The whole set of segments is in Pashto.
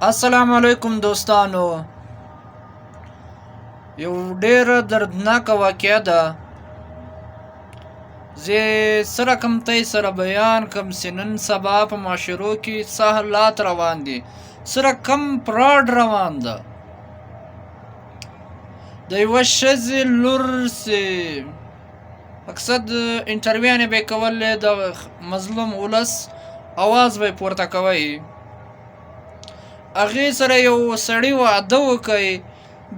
السلام علیکم دوستانو. یو ډیره دردناکه واقعه ده. زه سره کم تی سره بیان کم چې نن سبا په معاشرو کې څه حالات روان دي، سره کم فراډ روان ده. د یوه ښځې لور چې مقصد انټرویانې به یې کولې، د مظلوم ولس اواز به یې پورته کوی. هغې سره یو سړي وعده وکړی،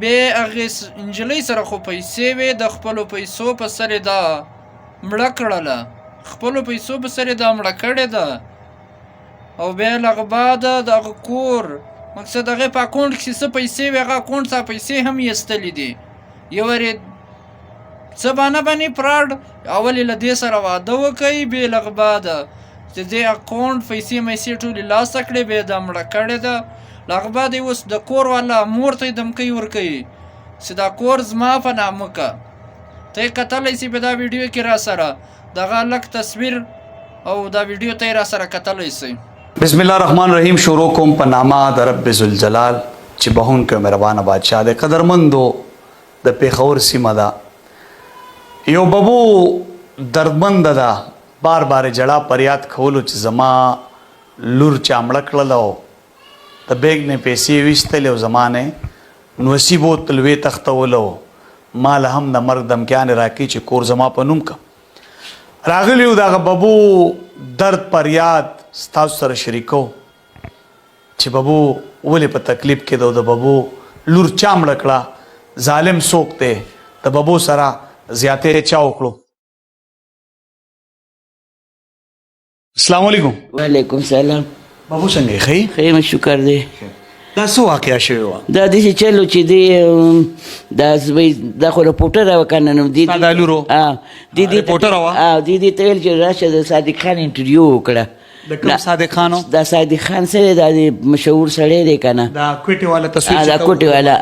بیا هغې نجلۍ سره خو پیسې وې، د خپلو پیسو په سر یې دا مړه کړله، خپلو پیسو په سر یې دا مړه کړې ده. او بیا له هغه بعده د هغه کور مقصد هغې په اکاونټ کښې څه پیسې وې، هغه اکاونټ څخه پیسې هم ایستلې دي. یو وار یې څه بانه باندې فراډ، اول یې له دې سره واده وکړئ، بیا له هغه بعده چې دې اکاونټ پیسې میسې ټولې لاسته کړې، بیا دا مړه کړې ده. له هغه بعد یې اوس د کور والا مور ته یې دمکۍ ورکوي چې دا کور زما په نامه که. ته یې کتلی سي په دا ویډیو کې را سره دغه هلک تصویر او دا ویډیو ته یې را سره کتلی سئ. بسم الله الرحمن الرحیم. شروع کوم په نامه د رب ذوالجلال چې بخونکی او مهربانه بادشاه دی. قدرمندو د پیښور سیمه ده، یو ببو دردمنده ده، بار بار جړه پریاد کولو چې زما لور چا مړه کړله او د بیګ نه پیسې ویستلې او زما نه نصیبو تلوې تختولو، مال هم د مرګ دمکیانې راکړي چې کور زما په نوم که. راغلی و دغه ببو درد پریاد ستاسو سره شریکو چې ببو ولې په تکلیف کې ده، د ببو لور چا مړه کړه، ظالم څوک دی، د ببو سره زیاتې چا وکړو. السلام علیکم. وعلیکم سلام. بابو څنګه یې؟ ښه خیر شکر دی. دا څه واقعه شوې وه؟ دا داسې چلو چې دی دا خو رپورټره وه که نه نو ستا دا لور و؟ رپورټره وه؟ دې ته ویل چې راشه د صادق خان انټرویو وکړه. د کوم صادق خان و؟ دا صادق خان سره دا مشهور سړی دی که نه، دا کوټې والا تصویر دا کوټې والا.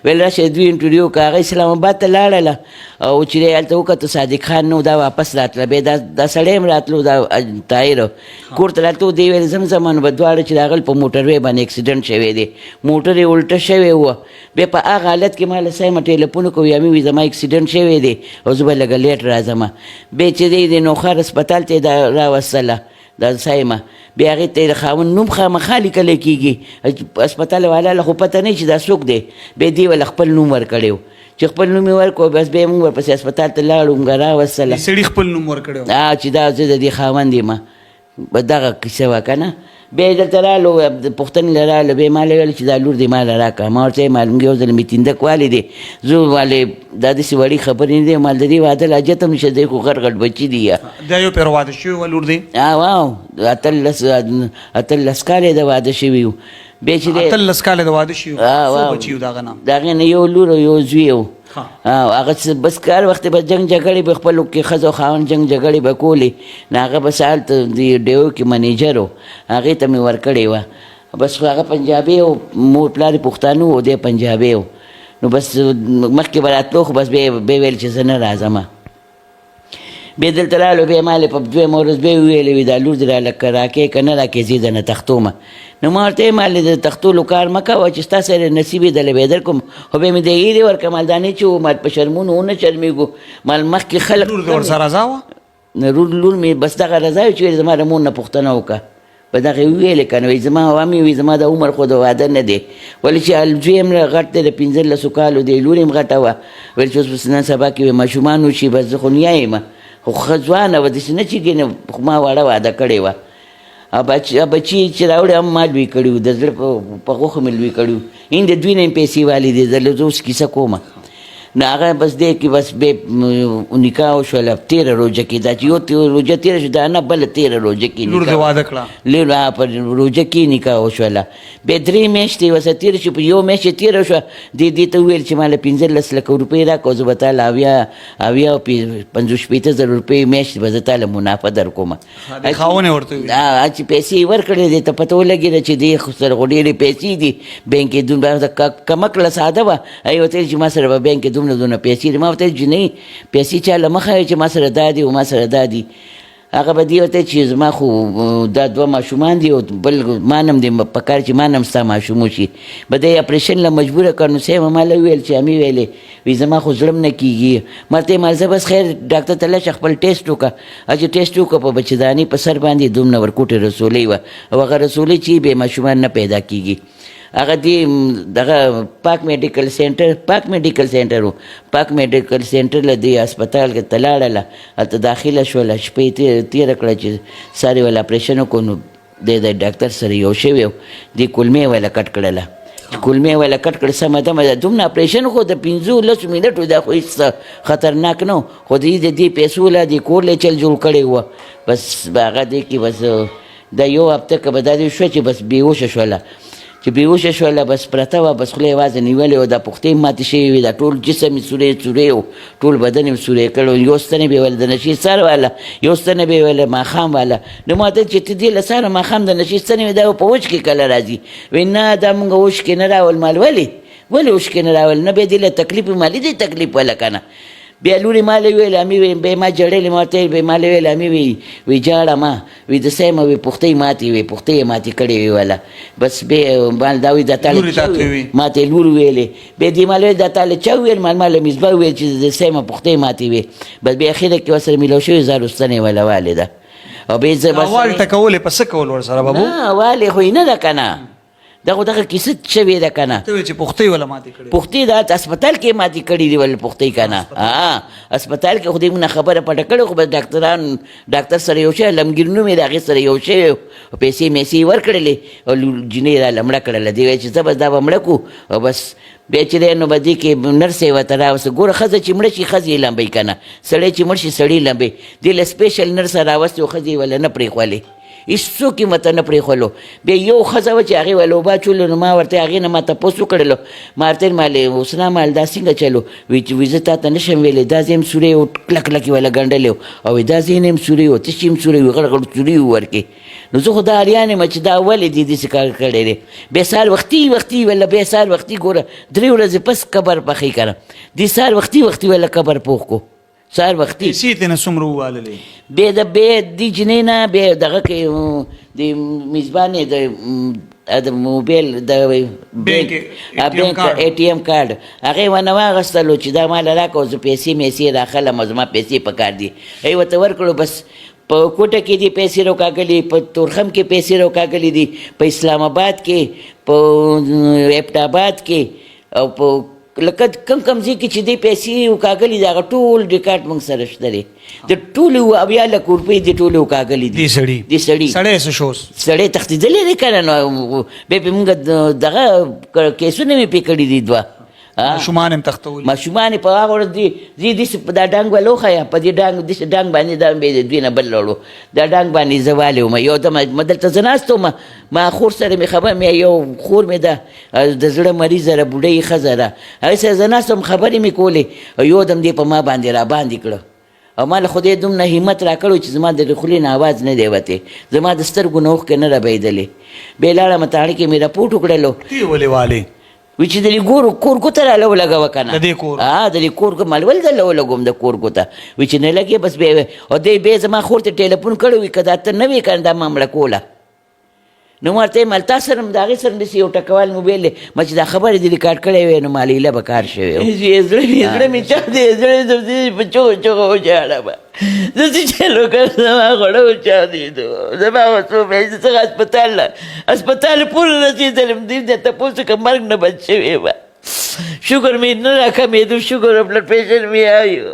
ویل راشه دوی انټرویو وکړه. هغه اسلام آباد ته لاړله او چې دی هلته وکتو صادق خان نو، دا واپس راتله. بیا دا سړی هم راتلو، دا طاهر کور ته راتلو. دی ویل زمزمه نو به دواړه چې د هغه په موټروی باندې اکسیډنټ شوی دی، موټر یې الټه شوی وه. بیا په هغه حالت کې ما له صاحب ټلیفون وکړو، یا مې وي زما اکسیډنټ شوی دی او زه به لږه لیټ راځم. بیا چې دی د نوښار هسپتال ته یې دا راوستله دا سایمه. بیا هغې ته یې د خاوند نوم خامخا لیکلی کېږي، هسپتال والا له خو پته نه چې دا څوک دی. بیا دې وله خپل نوم ورکړی و، چې خپل نوم یې ورکړو بس بیا یې مونږ ورپسې هسپتال ته لاړو، مونږ راوستله. سړي خپل نوم ورکړی و چې دا زه د دې خاوند یم. دغه کیسه وه که نه. بیا یې دلته رالو، پوښتنې له رالو. بیا یې ما له ویل چې دا لور دې ما له راکړه. ما ورته ویل مالوم یو ځل مې تیندک والی دی، زه والې دا داسې وړې خبرې نه دی، مال د دې واده لا حاجت هم نشته، دی خو غټ غټ بچي دي. دا یو پیر واده شوی و لور دی؟ اتلس کاله د واده شوي وو. بیا چې دی 18 کاله د واده شوي وو. څو بچي وو د هغه نه؟ د هغې نه یو لور او یو زوی و. هغه بس کار وخت به جنګ جګړې به خپلو کې ښځه او خاوند جنګ جګړې به کولې، نو هغه بس هلته د ډیو کې منیجر و، هغې ته مې ورکړې وه. بس خو هغه پنجابی و، مور پلار یې پښتانه و، دی پنجابی و. نو بس مخکې به راتلو، خو بس بیا ویل چې زه نه راځم. بیا دلته رالو. بیا ما له په دویمه ورځ بیا وویلې وي دا لور دې راله راکې که نه راکې، زه یې درنه تختومه. نو ما ورته ویل مالې د تختولو کار مه کوه، چې ستا سره نصیب یې درله به یې درکړم. خو بیا مې د هغې دې ورکړه مالدانې چې و، مال په شرمونو ونه شرمېږو، مال مخکې خلک لور دې ورسره رضا وه؟ لور مې بس دغه رضا وي چې ویل زما د مور نه پوښتنه وکړه. په دغه یې وویلې که نه، وایي زما وامې وي زما د عمر خو د واده نه دی، ولې چې زوی هم غټ دی، د 15 کالو دی، لور یې هم غټه وه. ویل چې اوس بس نن سبا کې ماشومان وشي، بس زه خو نیا یم، خو ښه ځوانه وه، داسې نه چې ګینه خو ما واړه واده کړې وه. بچي چې راوړې هم ما لوی کړي وو، د زړه په غوښو مې لوی کړي وو. هین د دوی نه یې پیسې والې دي. زه اوس کیسه کومه. نو هغه بس دی کې بس بیا نکاح وشوله 13 روژه کې. دا چې یو روژه تېره شوه، دا نه بله 13 روژه کې لور دې واده کړه؟ په روژه کې نکاح وشوله. بیا 3 میاشتې ورسره تېره شوه، په یو میاشت یې تېره شوه. دې ته وویل چې ما له 15 لک روپۍ راکړه، زه به تا له 50-60 روپۍ میاشت به زه تا له منافع در کومه. خاوند یې ورته وویل چې پیسې یې ورکړې دې ته پته ولګېده چې دې سره خو ډېرې پیسې دي، بینک یې دومره کمکړه ساده وه. هغې ورته ویل چې ما سره به بینک کې دونه پیسې دي. ما ورته ویل چې نه پیسې چا له مخه وایي چې ما سره دا دي او ما سره دا دي. هغه به دې ورته چې زما خو دا 2 ماشومان دي او بل ما نم دی په کار چې ما نم ستا ماشوم وشي به دی اپریشن له مجبوره کړ. نو صاحب ما له وویل چې امې ویلې وي زما خو زړه نه کېږي. ما ته یې ویل زه بس خیر ډاکټر ته لاړ شه خپل ټیسټ وکړه. چې ټیسټ وکړه په بچهدانۍ په سر باندې دومره ورکوټې رسولۍ وه او هغه رسولۍ چې بې ماشومان نه پیدا کېږي. هغه دې دغه پاک میډیکل سینټر و پاک میډیکل سینټر له دې هسپتال کې ته لاړله هلته داخله شوله شپې تېره کړه چې ساري وله اپریشن وکړو. نو دی د ډاکټر سره یو شوی و دې کولمې وله کټ کړله. کولمې وله کټ کړه سمه دمه ده دومره اپریشن خو د 15 منټو دا خو هېڅ خطرناک نه و خو دې پیسو له دې کور له چل جوړ کړی وه. بس هغه دې کې بس دا یو هفته که به دا دې شوه چې بس بېهوشه شوله چې بېهوشه شوله بس پرته وه بس خوله یې یوازې نیولې وه دا پښتۍ ماتې شوې وې دا ټول جسم یې سوری و ټول بدن یې سوری کړی و. یو ستنې به یې ویله د نشې سر واله یو ستنې به یې ویله ماښام واله. نو ما ته چې ته دې له سره ماښام د نشې ستنې وې دا په وچ کې کله راځي وایي نه دا مونږ وچ کې نه راول مال ولې وچ کې نه راول نه بیا دې له تکلیف مالي دې تکلیف وله که نه. بیا لورې ما له ویل امې وی بیا ما ژړلې ما ورته ویل ما له ویل امې وی ژاړه ما وی د سیمه وی پښتۍ ماتې وی پښتۍ یې ماتې کړې وی وله. بس بیا ما دا وی دا تاله ما ته یې لور ویلې بیا دې ما له ویل دا تاله چا وویل ما له مصباح وویل چې د سیمه پښتۍ ماتې وی. بس بیا اخره کې ورسره میلاو شوې 1000 ستنې وله والې ده او بیا زه بس وال ټکولې په څه کول ورسره بابو؟ نه والې خو یې نه ده که نه دغه کیسه شوې ده که نه. ته وایې چې پښتۍ وله ماتې کړې پښتۍ دا هسپتال کې ماتې کړي دي ولې پښتۍ که نه هسپتال کې خو دې مونږ خبره پټه کړې خو بس ډاکټر سره یو شی لمګیر نوم یې د هغې سره یو شی پیسې میسې یې ورکړلې او جینۍ یې راله مړه کړله. دې وایي چې زه بس دا به مړه کړو او بس بیا چې دی نو به دې کې نرس یې ورته راوسته ګوره ښځه چې مړه شي ښځې یې لمبوي که نه سړی چې مړ شي سړي لمبوي. دې له سپیشل نرسه راوستې او ښځې یې وله نه پرېښولې هېڅوک یې ماته نه پرېښولو. بیا یو ښځه وه چې هغې وله اوبه اچولو نو ما ورته هغې نه ما تپوس وکړلو ما ورته ویل مالې حسنا مال دا څنګه چلو وایي چې وایي زه تا ته نه شم ویلی دا ځای هم سوری و کلک کلک یې وله ګنډلی و او دا ځای نه هم سوری و تش هم سوری و غړ غړ سوری و ورکې. نو زه خو دا اریان یم چې دا ولې دې داسې کار کړی دی. بیا سهار وختي وله بیا سهار وختي ګوره 3 ورځې پس قبر پخې که نه دې سهار وختي وله قبر پوخ کو سهار وختي پیسې ترې نه څومره وواللې بیا دې جینۍ نه بیا دغه کې د میزبانې د موبایل د بینک ATM کارډ هغې ونه واخیستلو چې دا ماله راکړه زه پیسې میسې راخلم او زما پیسې په کار دي هغې ورته ورکړو. بس په کوټه کې دي پیسې راکاږلي په تورخم کې پیسې راکاږلي دي په اسلام آباد کې په ایبټ آباد کې او په لکه کم ځای کې چې دې پیسې وکاږلي دي هغه ټول ریکارډ موږ سره شته دی د ټولو 80 لک روپۍ دې ټولې وکاږلي دي. دې سړي څه شوس سړی تښتېدلی دی که نه نو بیا پې موږ دغه کیسونه مې پې کړي دي 2 ماشومان هم تښتولي ماشومان یې په هغه ورځ دې داسې په دا ډانګ به لوښیه په دې داسې ډانګ باندې دا مې د دوی نه بل لړو دا ډانګ باندې زه والې وم یو دم دلته زه ناست وم ما خور سره مې خبر مې یو خور مې ده د زړه مریضه ده بوډۍ ښځه ده هغې سره زه ناست وم خبرې مې کولې یو دم دې په ما باندې را باندې کړه او ما له خدای دومره همت را کړو چې زما د خولې نه اواز نه دی وتی زما د سترګو نه اوښکې نه رابهېدلې بیا لاړم تاڼې کې مې راپورټ وکړلو تی ولې والې وی چې د دې کور ګوته راله ولګوه که نه د دې کور د دې کور مال ولې درله ولګوم د کور ګوته وی چې نه لګې بس بیا او دی بیا زما خور ته ټیلیفون کړی وي که دا ته نه وې که نه دا ما مړه کوله نو ما ورته ویل تا سره د هغې سره داسې یو ټکوال موبایل دی ما چې دا خبرې دې ریکارډ کړی وی نو ما لیله به کار شوی زړه مې چاودې زړه په چغه وچاړه به زه چې چلو کړ زما غوړه وچاودېدو زما څو پیسې څخه هسپتال پورې رسېدلم دې ته تپوس که مرګ نه بچ شوی به شکر مې نه راکمېدو شکر بلډ پریشر مې آیو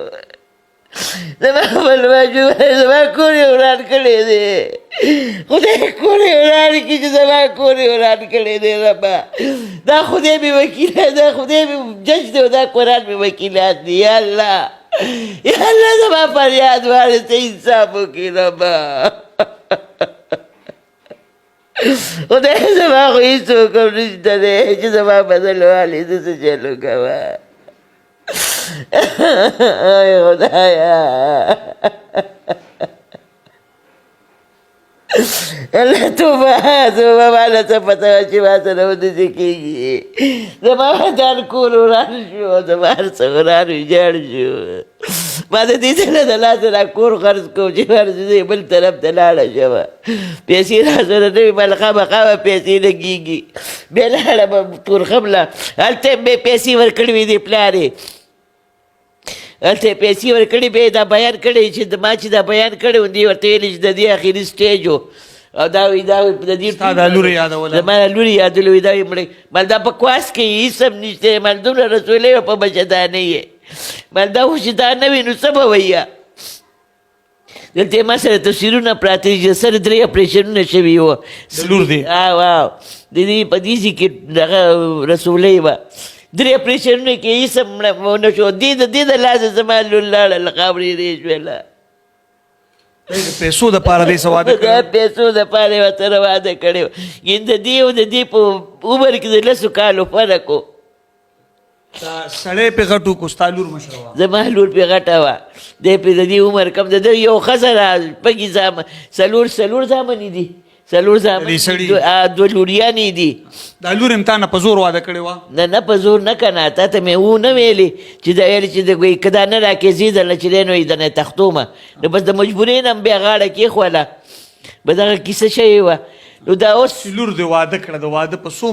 زما خپل ماشوم زما کور یې وران کړی دی خدای کور یې وران کړي چې زما کور یې وران کړی دی ربه دا خدای مې وکیلات دا خدای مې جج دی او دا قرآن مې وکیلات دي یا الله زما فریاد وارسته انصاف وکړي ربه خدای زما خو هېڅوک هم نشته دی چې زما بدل والي زه څه چل وکړمه ای خدایا الله توبه ماله څه پته وه چې ما سره وداسې کېږي زما ودان کور وران شو زما هر څه وران ویجاړ شو ما د دې سره د لاسه را کور خرڅ کوم چې ورځې بل طرف ته لاړه شمه پیسې را سره نه وي بل خامخا به پیسې لګېږي بیا لاړه به تورخم له هلته مې پیسې ورکړې وي دې پلارې هلته یې پیسې ورکړې بیا یې دا بیان کړی چې ما چې دا بیان کړی و دې ورته ویلې چې د دې اخري سټیج و او دا وی دا د دې ستا دا لورې یادوله زما لورې یادوله وي دا وي مړی مال دا بکواس کوي هېڅ هم نشته مال دومره رسولۍ په بچدانۍ یې مال دا خو چې دا نه وي نو څه به ویه دلته یې ما سره تفسیرونه پراته دي چې سره 3 اپریشنونه شوي وو لور دی واو د دې په دې کې دغه رسولۍ وه 3 اپریشنونه کې هېڅ هم ونه شو دې د لاسه زما لور لاړه له خاورې رې شوله پیسو د پاره دې واده دا پیسو د پاره یې ورته واده کړی و د دې او د دې په عمر کې د 10 کالو فرق و سړی پې غټو کو ستا لور مشره وه زما لور پې غټه وه دی پې د دې عمر کم د ده یو ښځه را پکې څلور زامنې دي څلور زامن 2 لوریانې دي دا لور هم تا نه په زور واده کړې وه نه په زور نه که نه تا ته مې نه ویلې چې دا ویلې چې که دا نه را کېځي درله چې دی نو یې درنه تختومه نو بس د مجبورۍ نه هم بیا غاړه کېښوله به دغه کیسه شوې وه نو دا اوس لور دې واده کړه د واده په څو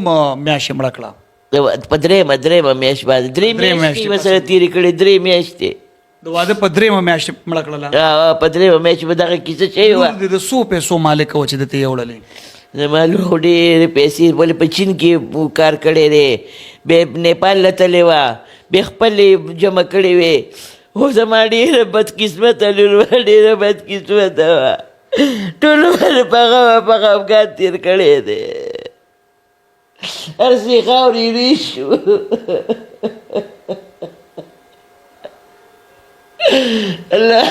میاشتې مړه کړه په درېیمه میاشت باندې 3 میاشتې یې ورسره تېرې کړې 3 میاشتې د واده په 3مه میاشت مړه کړله په 3مه میاشت به دغه کیسه شوې وه د څو پیسو مالک وه چې دته یې وړلې زما لور ډېرې پیسې ولې په چین کې کار کړی دی بیا نیپال له تللې وه بیا خپلې جمع کړې وې خو زما ډېره بدقسمته لور وه ډېره بدقسمته وه ټول عمر په هغه افغان تېر کړی دی هر څه یې خاورې ریش شو الله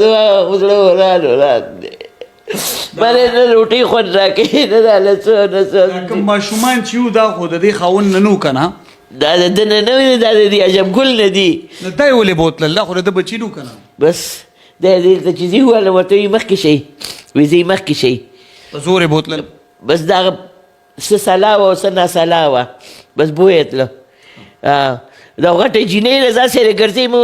زړه وران دی بلې نه روټۍ خوند را کوي نه دا له څه نه څه کوم ماشومان چې یو دا خو د دې خاوند نه نو که نه دا د ده نه نه وي دا د دې عجب ګل نه دي نو دا یې ولې بوتلل دا خو د ده بچي نو که نه بس دا یې دلته چې ځي وواله ورته وي مخکې شئ وي ځئ مخکې شئ په زور یې بوتلل بس دغه څه سلا وه او څه ناسلا وه بس بوی تله دا غټه جینۍ له ځان سره ګرځئ مو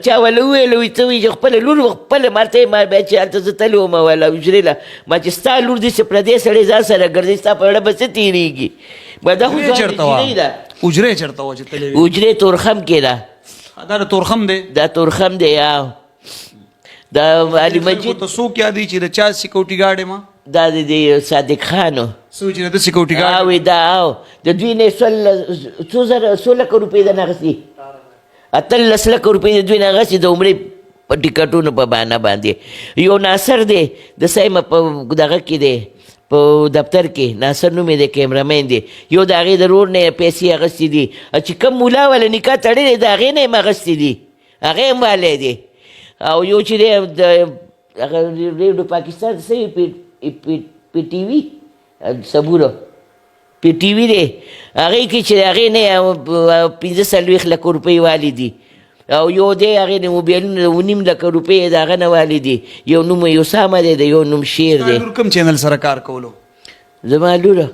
چا وله وویله وایي څه وایي چې خپله لور خپله مالته یې ما بیا چې هلته زه تللی وم وله حجرې له ما چې ستا لور داسې پردی سړی ځان سره ګرځئ ستا په اړه به څه تېرېږي دا خو ځوانه جینۍ ده حجرې چېرته وه چې تللې وې حجرې تورخم کې ده دا د تورخم دی دا تورخم دی دا علي مجید ته څوک یادوي چې د چا سیکورټي ګارډ یم دا د دې صادق خان و څه چې د سیکورټي ګارډ وي دا د دوی نه 100 لکه روپۍ ده نه اخېستي 18 لکه روپۍ د دوی نه اخېستي د عمرې په ټکټونو په بهانه باندې یو ناصر دی د سیمه په دغه کې دی په دفتر کې ناصر نوم یې دی کیمرامین دی یو د هغې د رور نه یې پیسې اخېستې دي چې کوم ملا والا نکاح تړلی د هغې نه یې هم اخېستې دي هغې هم والی دی او یو چې دی د هغه ریډیو پاکستان څه پی ټي وي صبوره پی ټي وي دی هغې کې چې هغې نه 45 لکه روپۍ والي دي او یو دی هغې نه موبایلونه 9 لکه روپۍ د هغه نه والي دي یو نوم یې اسامه دی د یو نوم شیر دی لور کوم چینل سره کار کولو زما لوره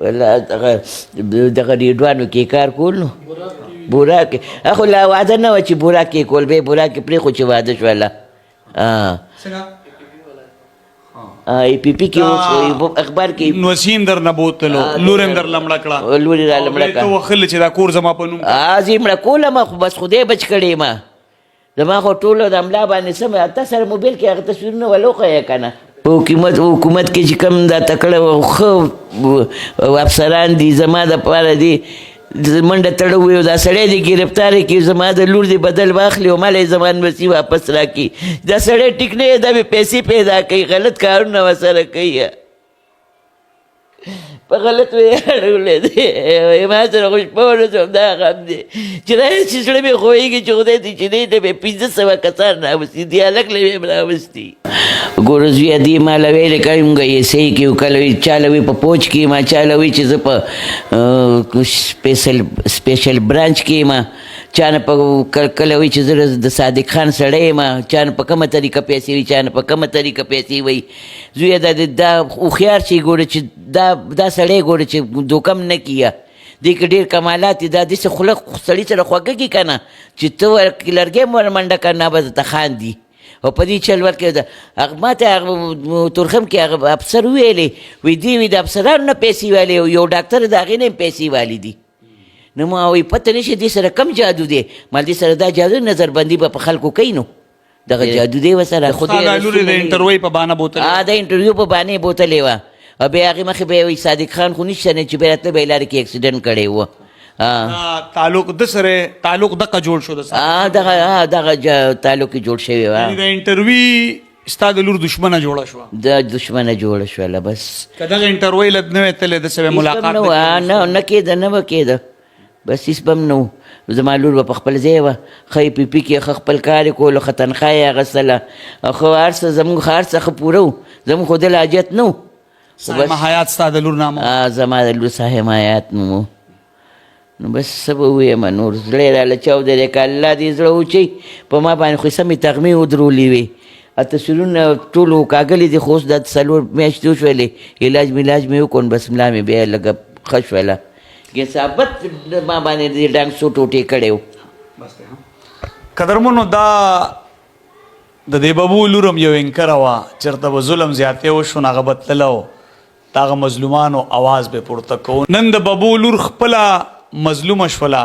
دغه ریډوانو کې کار کول نو بوراک اخو لا واده نه وه چې بوراک یې کول بیا بوراک یې پرېښو چې واده شوله ای پی پی کې اخبار کې نوسین در نه بوتلو لور هم در لمړه کړه لورې را لمړه کړه ته وخل چې دا کور زما په نوم زه یې مړه کولم خو بس خدای بچ کړی ما زما خو ټولو د املا باندې سم تا سره موبایل کې هغه تصویرونه ولوښیه که نه په حکومت کې چې کوم دا تکړه ښه افسران دي زما دپاره دي منډه تړو وي دا سړی دې ګرفتاره کړي زما د لور دې بدل واخلي او ماله یې زما نمسي واپس راکړي دا سړی ټیک نه دی دا مې پیسې پیدا کوي غلط کارونه ورسره کوي په غلط وی اړولی دی ما سره خو شپه ونه شوم دا غم دی چې راشي زړه مې خوږېږي چې خدای دې چې دی ته مې 500 کسان راوستي دې هلک له مې راوستي ګوره زویه دې ماله ویلې کړی مونږ یې صحیح کړي کله وي چاله وي په پوچ کې ما چاله وي چې زه په سپیشل برانچ کې ما چا نه په کله وایي چې زه د صادق خان سړی یم چا نه په کومه طریقه پیسې وایي چا نه په کومه طریقه پیسې وایي زویه دا هوښیار چې ګوره چې دا سړی ګوره چې دوکم نه کیه دې کې ډېر کمالات دي دا داسې خوله سړي سره خوږږي که نه چې ته لرګی هم ور منډه کړه نه به درته خاندي او په دې چل ورکې ما ته هغه تورخم کې هغه افسر وویلې وایي دې وایي د افسرانو نه پیسې والي او یو ډاکټر د هغې نه هم پیسې والي دي نو ما وایي پته نه شي دې سره کم جادو دی ما دې سره دا جادو نظربندي به په خلکو کوي نو دغه جادو دی ورسره خو د انټرویو په بانه بوتلې د انټرویو په بانې بوتلې وه او بیا هغې مخې به یې وایي صادق خان خو نشته نه چې بیا راتله به یې لارې کې اکسیډنټ کړی و تعلق د سره تعلق دغه جوړ شو د سره دغه تعلق یې جوړ شوی و د انټرویو ستا د لور دشمنه جوړه شوه د دشمنه جوړه شوله بس که دغه انټرویو له نه وې تللی داسې به ملاقات نه کېده نه به کېده بس هېڅ به هم نه و زما لور به په خپل ځای وه ښه یې پي کې ښه خپل کار یې کولو ښه تنخواه یې اخیستله او ښه هر څه زموږ هر څه ښه پوره و زموږ خو دل حاجت نه و ساحمه حیات ستا د لور نامه زما د لور ساحمه حیات نوم و نو بس څه به ووایم نور زړه یې راله چاودی دی که الله دې زړه وچوي په ما باندې خو سمې تغمې ودرولې وې تصویرونه ټولو کاږلي دي خو اوس دا 4 میاشتې وشولې علاج ملاج مې وکړ بس ملا مې بیا لږه ښه شوله ثابت ما باندې دې ډنګ سو ټوټې کړی و قدرمنو دا د دې ببو لورم یو انکره وه چېرته به ظلم زیاتې وشو نو هغه به تلله و د هغه مظلومانو اواز به پورته کوو نن د ببو لور خپله مظلومه شوله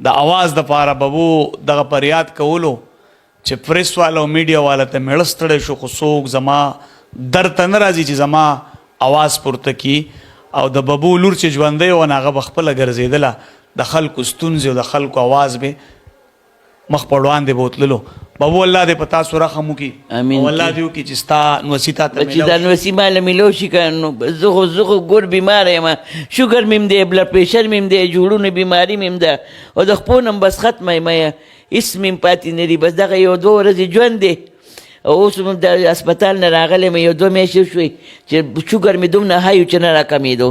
د اواز دپاره ببو دغه فریاد کولو چې پریس والا او میډیا والا ته میړه ستړی شو خو څوک زما در ته نه راځي چې زما اواز پورته کي او د ببو لور چې ژوندی وه نو هغه به خپله ګرځېدله د خلکو ستونزې او د خلکو اواز به مخ په وړاندې به وتللو ببو الله دې په تاسو رحم وکړي او الله دې وکړي چې ستا نوسي تا ته چې دا نوسي ماله میلو شي که نو زه خو ګور بیماره یم شوګر مې هم دی بلډ پریشر مې هم دی جوړونو بیماري مې هم ده او د خپو نه هم بس ختمه یم هېڅ مې هم پاتې نه دي بس دغه 1-2 ورځې ژوند دی اوس د هسپتال نه راغلی یم 1-2 میاشتې شوې چې شوګر مې دومره های و چې نه راکمېدو